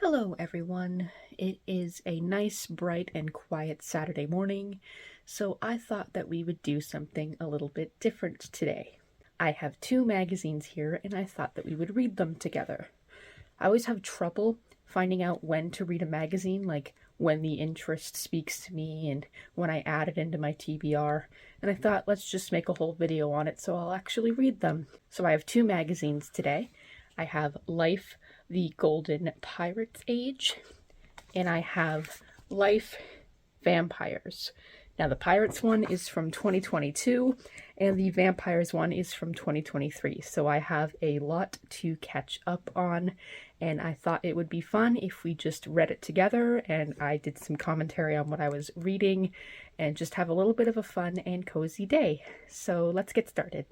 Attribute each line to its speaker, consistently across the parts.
Speaker 1: Hello, everyone. It is a nice, bright, and quiet Saturday morning, so I thought that we would do something a little bit different today. I have two magazines here, and I thought that we would read them together. I always have trouble finding out when to read a magazine, like when the interest speaks to me and when I add it into my TBR, and I thought let's just make a whole video on it so I'll actually read them. So I have two magazines today. I have Life, the Golden Pirates Age, and I have Life, Vampires. Now, the Pirates one is from 2022, and the Vampires one is from 2023, so I have a lot to catch up on, and I thought it would be fun if we just read it together, and I did some commentary on what I was reading, and just have a little bit of a fun and cozy day. So let's get started.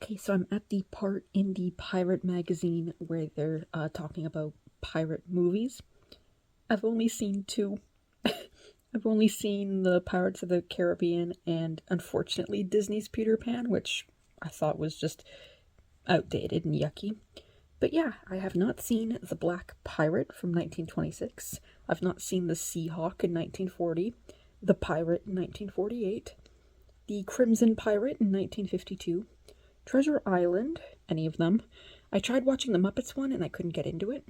Speaker 1: Okay, so I'm at the part in the Pirate magazine where they're talking about pirate movies. I've only seen two. I've only seen the Pirates of the Caribbean and, unfortunately, Disney's Peter Pan, which I thought was just outdated and yucky. But yeah, I have not seen The Black Pirate from 1926. I've not seen The Seahawk in 1940, The Pirate in 1948, The Crimson Pirate in 1952, Treasure Island, any of them. I tried watching the Muppets one and I couldn't get into it.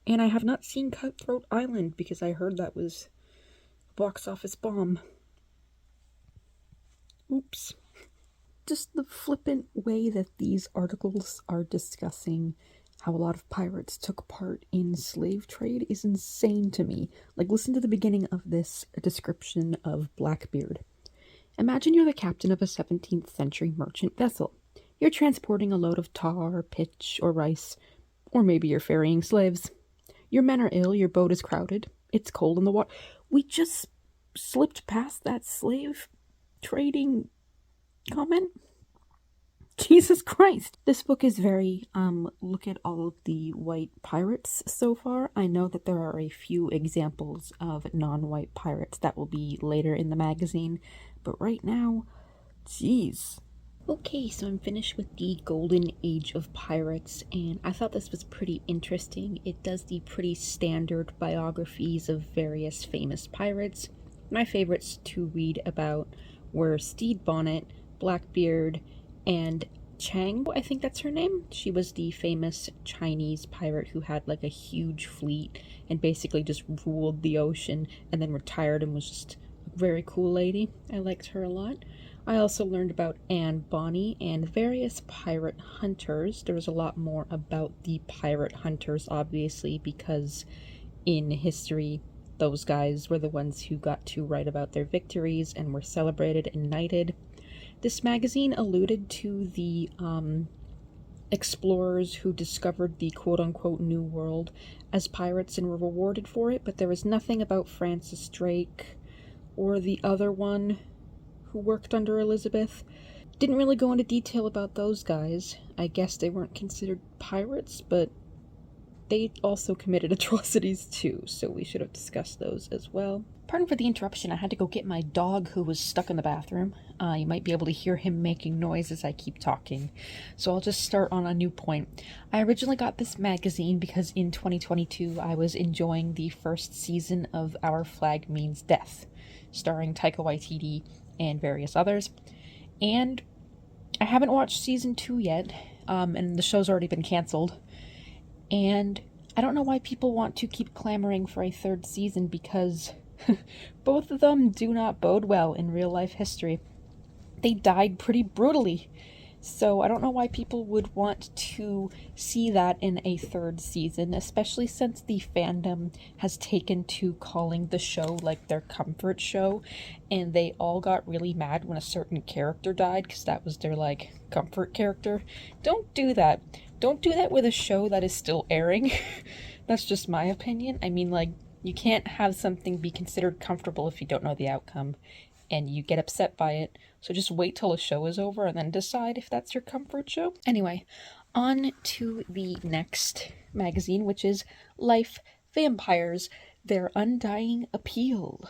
Speaker 1: And I have not seen Cutthroat Island because I heard that was a box office bomb. Oops. Just the flippant way that these articles are discussing how a lot of pirates took part in slave trade is insane to me. Like, listen to the beginning of this description of Blackbeard. Imagine you're the captain of a 17th century merchant vessel. You're transporting a load of tar, pitch, or rice, or maybe you're ferrying slaves. Your men are ill, your boat is crowded, it's cold in the water. We just slipped past that slave trading comment?
Speaker 2: Jesus Christ! This book is very, look at all of the white pirates so far. I know that there are a few examples of non-white pirates that will be later in the magazine, but right now, jeez. Okay, so I'm finished with the Golden Age of Pirates, and I thought this was pretty interesting. It does the pretty standard biographies of various famous pirates. My favorites to read about were Stede Bonnet, Blackbeard, and Chang, I think that's her name. She was the famous Chinese pirate who had like a huge fleet and basically just ruled the ocean and then retired and was just a very cool lady. I liked her a lot. I also learned about Anne Bonny and various pirate hunters. There was a lot more about the pirate hunters, obviously, because in history, those guys were the ones who got to write about their victories and were celebrated and knighted. This magazine alluded to the explorers who discovered the quote-unquote New World as pirates and were rewarded for it, but there was nothing about Francis Drake or the other one who worked under Elizabeth. Didn't really go into detail about those guys. I guess they weren't considered pirates, but they also committed atrocities too, so we should have discussed those as well. Pardon for the interruption, I had to go get my dog who was stuck in the bathroom. You might be able to hear him making noise as I keep talking. So I'll just start on a new point. I originally got this magazine because in 2022 I was enjoying the first season of Our Flag Means Death, starring Taika Waititi and various others. And I haven't watched season 2 yet, and the show's already been canceled. And I don't know why people want to keep clamoring for a third season because both of them do not bode well in real life history. They died pretty brutally. So I don't know why people would want to see that in a third season, especially since the fandom has taken to calling the show like their comfort show, and they all got really mad when a certain character died because that was their like comfort character. Don't do that. Don't do that with a show that is still airing. That's just my opinion. I mean, like, you can't have something be considered comfortable if you don't know the outcome, and you get upset by it. So just wait till a show is over and then decide if that's your comfort show. Anyway, on to the next magazine, which is Life Vampires, Their Undying Appeal.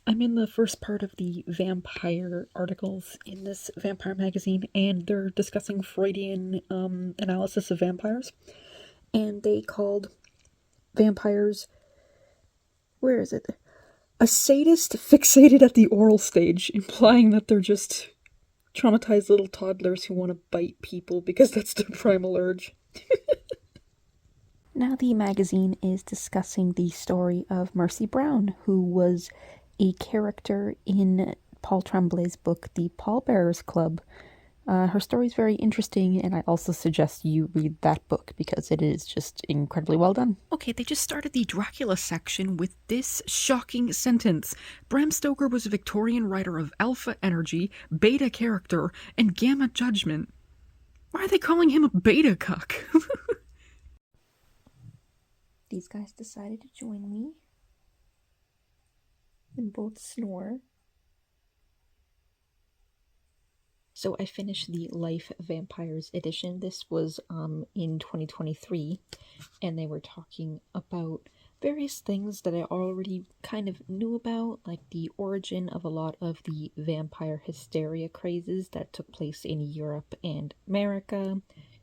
Speaker 2: I'm in the first part of the vampire articles in this vampire magazine, and they're discussing Freudian analysis of vampires. And they called vampires, where is it? A sadist fixated at the oral stage, implying that they're just traumatized little toddlers who want to bite people because that's their primal urge.
Speaker 1: Now the magazine is discussing the story of Mercy Brown, who was a character in Paul Tremblay's book, The Pallbearers Club. Her story is very interesting, and I also suggest you read that book because it is just incredibly well done.
Speaker 2: Okay, they just started the Dracula section with this shocking sentence. Bram Stoker was a Victorian writer of alpha energy, beta character, and gamma judgment. Why are they calling him a beta cuck?
Speaker 1: These guys decided to join me and both snore.
Speaker 2: So I finished the Life Vampires edition. This was in 2023, and they were talking about various things that I already kind of knew about, like the origin of a lot of the vampire hysteria crazes that took place in Europe and America,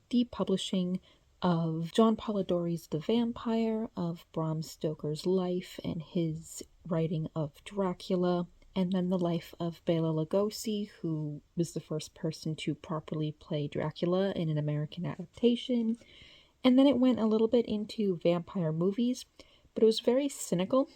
Speaker 2: the publishing of John Polidori's The Vampire, of Bram Stoker's life and his writing of Dracula, and then the life of Bela Lugosi, who was the first person to properly play Dracula in an American adaptation. And then it went a little bit into vampire movies, but it was very cynical.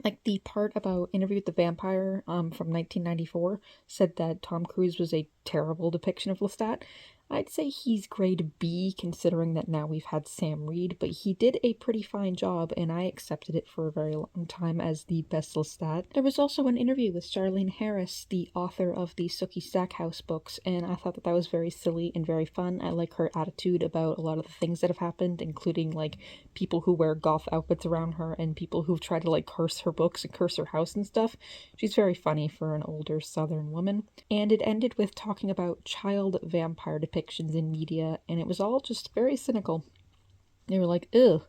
Speaker 2: Like the part about Interview with the Vampire from 1994 said that Tom Cruise was a terrible depiction of Lestat. I'd say he's grade B considering that now we've had Sam Reed, but he did a pretty fine job and I accepted it for a very long time as the best Lestat. There was also an interview with Charlene Harris, the author of the Sookie Stackhouse books, and I thought that was very silly and very fun. I like her attitude about a lot of the things that have happened, including like people who wear goth outfits around her and people who've tried to like curse her books and curse her house and stuff. She's very funny for an older Southern woman. And it ended with talking about child vampire depictions in media, and it was all just very cynical. They were like, ugh,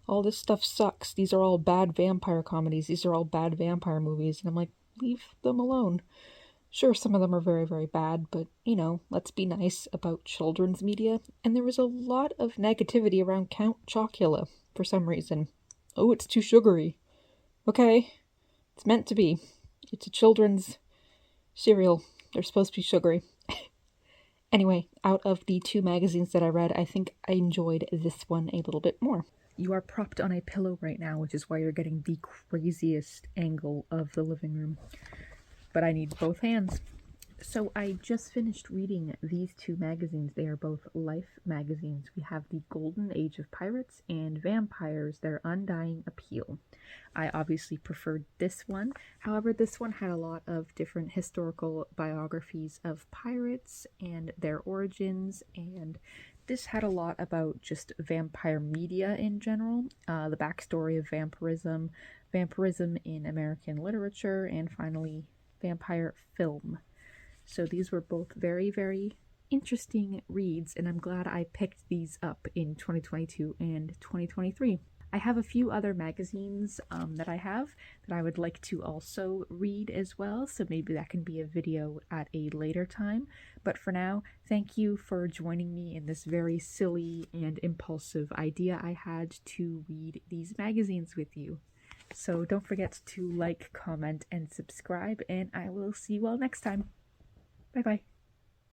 Speaker 2: all this stuff sucks. These are all bad vampire comedies. These are all bad vampire movies. And I'm like, leave them alone. Sure, some of them are very, very bad, but, you know, let's be nice about children's media. And there was a lot of negativity around Count Chocula for some reason. Oh, it's too sugary. Okay, it's meant to be. It's a children's cereal. They're supposed to be sugary. Anyway, out of the two magazines that I read, I think I enjoyed this one a little bit more.
Speaker 1: You are propped on a pillow right now, which is why you're getting the craziest angle of the living room. But I need both hands. So I just finished reading these two magazines. They are both Life magazines. We have The Golden Age of Pirates and Vampires, Their Undying Appeal. I obviously preferred this one. However, this one had a lot of different historical biographies of pirates and their origins, and this had a lot about just vampire media in general, the backstory of vampirism, vampirism in American literature, and finally, vampire film. So these were both very, very interesting reads, and I'm glad I picked these up in 2022 and 2023. I have a few other magazines that I would like to also read as well, so maybe that can be a video at a later time. But for now, thank you for joining me in this very silly and impulsive idea I had to read these magazines with you. So don't forget to like, comment, and subscribe, and I will see you all next time. Bye-bye.